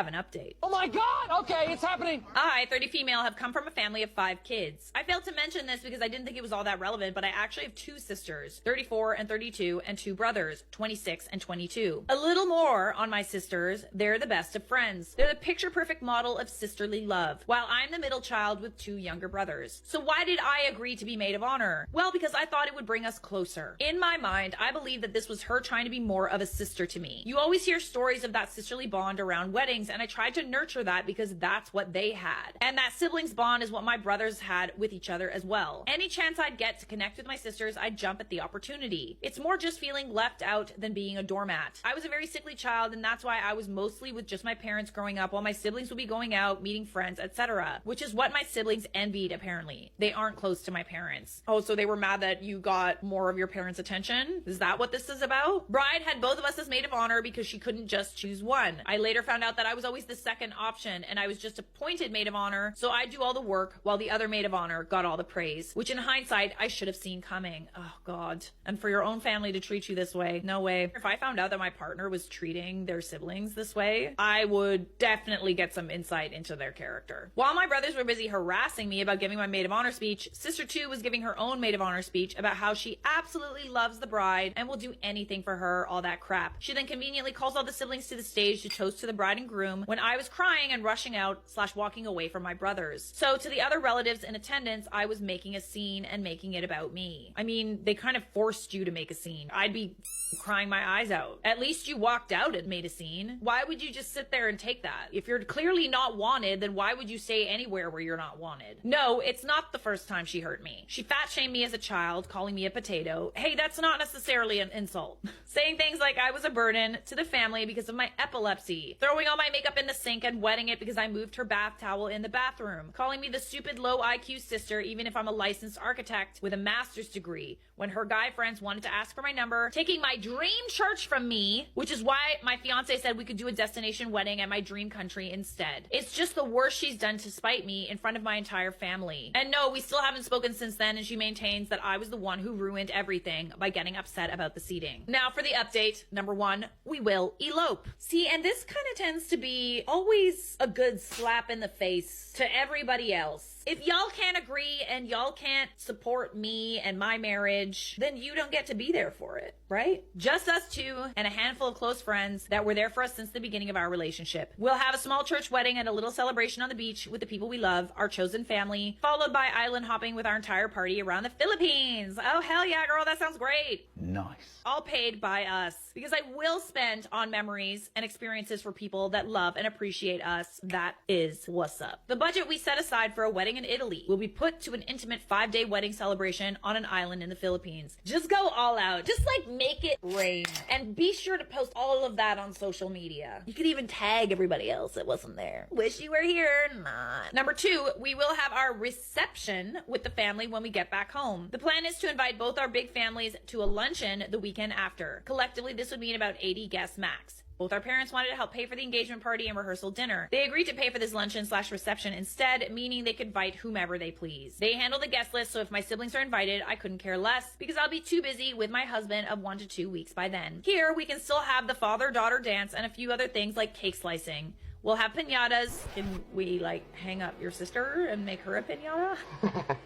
have an update. Oh my God! Okay, it's happening! I, 30 female, have come from a family of 5 kids. I failed to mention this because I didn't think it was all that relevant, but I actually have 2 sisters, 34 and 32, and 2 brothers, 26 and 22. A little more on my sisters, they're the best of friends. They're the picture-perfect model of sisterly love, while I'm the middle child with 2 younger brothers. So why did I agree to be maid of honor? Well, because I thought it would bring us closer. In my mind, I believe that this was her trying to be more of a sister to me. You always hear stories of that sisterly bond around weddings, and I tried to nurture that because that's what they had. And that siblings bond is what my brothers had with each other as well. Any chance I'd get to connect with my sisters, I'd jump at the opportunity. It's more just feeling left out than being a doormat. I was a very sickly child, and that's why I was mostly with just my parents growing up while my siblings would be going out, meeting friends, etc. Which is what my siblings envied, apparently. They aren't close to my parents. Oh, so they were mad that you got more of your parents' attention? Is that what this is about? Bride had both of us as maid of honor because she couldn't just choose one. I later found out that I was always the second option, and I was just appointed maid of honor, so I'd do all the work while the other maid of honor got all the praise, which in hindsight, I should have seen coming. Oh God. And for your own family to treat you this way, no way. If I found out that my partner was treating their siblings this way, I would definitely get some insight into their character. While my brothers were busy harassing me about giving my maid of honor speech, sister 2 was giving her own maid of honor speech about how she absolutely loves the bride and will do anything for her, all that crap. She then conveniently calls all the siblings to the stage to toast to the bride and groom when I was crying and rushing out / walking away from my brothers. So to the other relatives in attendance, I was making a scene and making it about me. I mean, they kind of forced you to make a scene. I'd be crying my eyes out. At least you walked out and made a scene. Why would you just sit there and take that? If you're clearly not wanted, then why would you stay anywhere where you're not wanted? No, it's not the first time she hurt me. She fat shamed me as a child, calling me a potato. Hey, that's not necessarily an insult. Saying things like I was a burden to the family because of my epilepsy. Throwing all my makeup in the sink and wetting it because I moved her bath towel in the bathroom. Calling me the stupid low IQ sister even if I'm a licensed architect with a master's degree. When her guy friends wanted to ask for my number. Taking my dream church from me, which is why my fiance said we could do a destination wedding at my dream country instead. It's just the worst she's done to spite me in front of my entire family. And no, we still haven't spoken since then, and she maintains that I was the one who ruined everything by getting upset about the seating. Now for the update. Number 1, we will elope. See, and this kind of tends to be always a good slap in the face to everybody else. If y'all can't agree and y'all can't support me and my marriage, then you don't get to be there for it, right? Just us 2 and a handful of close friends that were there for us since the beginning of our relationship. We'll have a small church wedding and a little celebration on the beach with the people we love, our chosen family, followed by island hopping with our entire party around the Philippines. Oh, hell yeah, girl, that sounds great. Nice. All paid by us, because I will spend on memories and experiences for people that love and appreciate us. That is what's up. The budget we set aside for a wedding in Italy will be put to an intimate 5-day wedding celebration on an island in the Philippines. Just go all out. Just like make it rain. And be sure to post all of that on social media. You could even tag everybody else that wasn't there. Wish you were here, not. Number 2, we will have our reception with the family when we get back home. The plan is to invite both our big families to a luncheon the weekend after. Collectively, this would mean about 80 guests max. Both our parents wanted to help pay for the engagement party and rehearsal dinner. They agreed to pay for this luncheon / reception instead, meaning they could invite whomever they please. They handle the guest list, so if my siblings are invited, I couldn't care less because I'll be too busy with my husband of 1 to 2 weeks by then. Here, we can still have the father-daughter dance and a few other things like cake slicing. We'll have piñatas. Can we, like, hang up your sister and make her a piñata?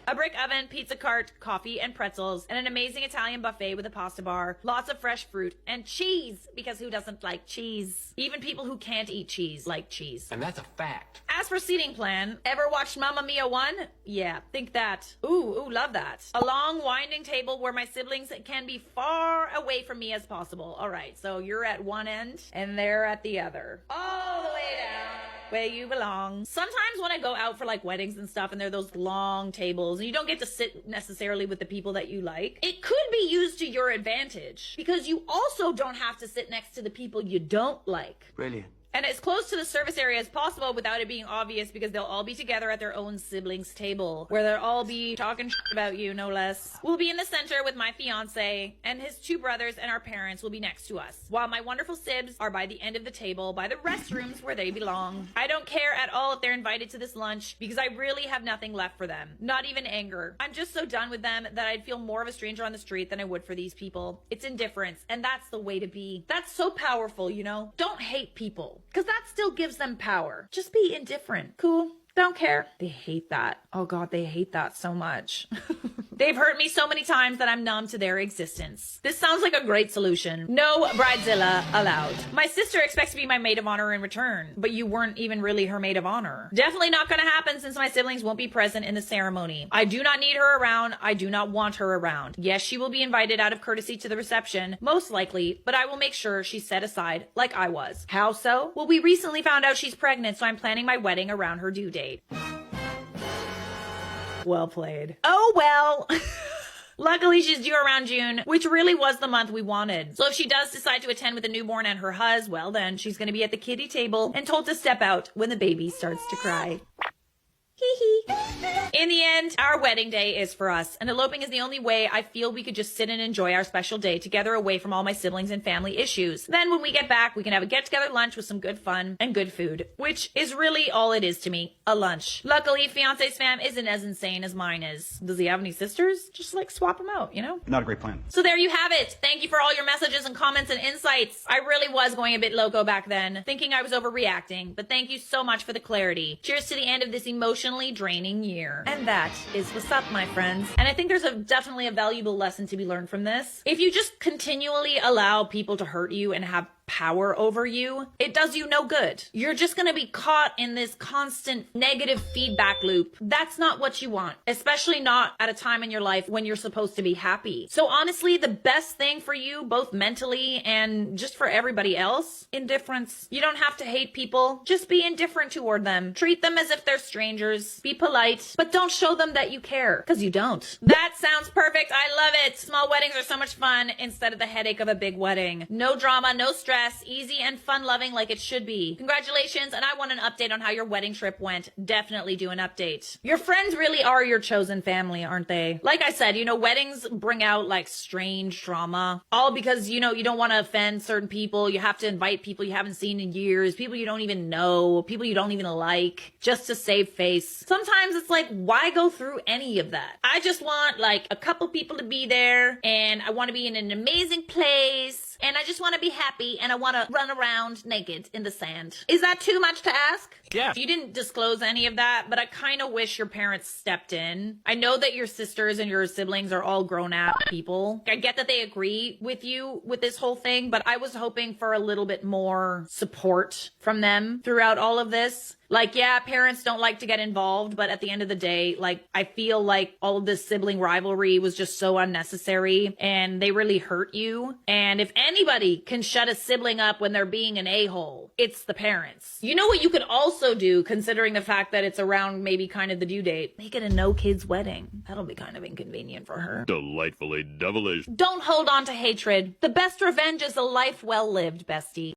A brick oven, pizza cart, coffee and pretzels, and an amazing Italian buffet with a pasta bar, lots of fresh fruit, and cheese, because who doesn't like cheese? Even people who can't eat cheese like cheese. And that's a fact. As for seating plan, ever watched Mamma Mia 1? Yeah, think that. Ooh, love that. A long, winding table where my siblings can be far away from me as possible. All right, so you're at one end, and they're at the other. All the way down. Where you belong. Sometimes when I go out for like weddings and stuff and there are those long tables and you don't get to sit necessarily with the people that you like, it could be used to your advantage because you also don't have to sit next to the people you don't like. Brilliant. And as close to the service area as possible without it being obvious because they'll all be together at their own siblings' table where they'll all be talking shit about you, no less. We'll be in the center with my fiance and his 2 brothers and our parents will be next to us. While my wonderful sibs are by the end of the table by the restrooms where they belong. I don't care at all if they're invited to this lunch because I really have nothing left for them. Not even anger. I'm just so done with them that I'd feel more of a stranger on the street than I would for these people. It's indifference and that's the way to be. That's so powerful, you know? Don't hate people. because that still gives them power. Just be indifferent. Cool. Don't care. They hate that. Oh God, they hate that so much. They've hurt me so many times that I'm numb to their existence. This sounds like a great solution. No bridezilla allowed. My sister expects to be my maid of honor in return, but you weren't even really her maid of honor. Definitely not gonna happen since my siblings won't be present in the ceremony. I do not need her around. I do not want her around. Yes, she will be invited out of courtesy to the reception, most likely, but I will make sure she's set aside like I was. How so? Well, we recently found out she's pregnant, so I'm planning my wedding around her due date. Well played. Oh well. Luckily, she's due around June, which really was the month we wanted. So if she does decide to attend with the newborn and her hus, well then, she's gonna be at the kiddie table and told to step out when the baby starts to cry. Hee hee. In the end, our wedding day is for us, and eloping is the only way I feel we could just sit and enjoy our special day together away from all my siblings and family issues. Then when we get back, we can have a get-together lunch with some good fun and good food, which is really all it is to me, a lunch. Luckily, fiance's fam isn't as insane as mine is. Does he have any sisters? Just like swap them out, you know? Not a great plan. So there you have it. Thank you for all your messages and comments and insights. I really was going a bit loco back then, thinking I was overreacting, but thank you so much for the clarity. Cheers to the end of this emotionally draining year. And that is what's up, my friends. And I think there's definitely a valuable lesson to be learned from this. If you just continually allow people to hurt you and have power over you, it does you no good. You're just gonna be caught in this constant negative feedback loop. That's not what you want, especially not at a time in your life when you're supposed to be happy. So honestly, the best thing for you, both mentally and just for everybody else, indifference. You don't have to hate people. Just be indifferent toward them. Treat them as if they're strangers. Be polite, but don't show them that you care, because you don't. That sounds perfect. I love it. Small weddings are so much fun instead of the headache of a big wedding. No drama, no stress. Easy and fun-loving like it should be. Congratulations, and I want an update on how your wedding trip went. Definitely do an update. Your friends really are your chosen family, aren't they? Like I said, weddings bring out like strange drama. All because, you don't want to offend certain people. You have to invite people you haven't seen in years, people you don't even know, people you don't even like, just to save face. Sometimes it's like, why go through any of that? I just want like a couple people to be there, and I want to be in an amazing place, and I just want to be happy, and I want to run around naked in the sand. Is that too much to ask? Yeah. You didn't disclose any of that, but I kind of wish your parents stepped in. I know that your sisters and your siblings are all grown-up people. I get that they agree with you with this whole thing, but I was hoping for a little bit more support from them throughout all of this. Like, yeah, parents don't like to get involved, but at the end of the day, like, I feel like all of this sibling rivalry was just so unnecessary, and they really hurt you. And if anybody can shut a sibling up when they're being an a-hole, it's the parents. You know what you could also do, considering the fact that it's around maybe kind of the due date? Make it a no-kids wedding. That'll be kind of inconvenient for her. Delightfully devilish. Don't hold on to hatred. The best revenge is a life well lived, bestie.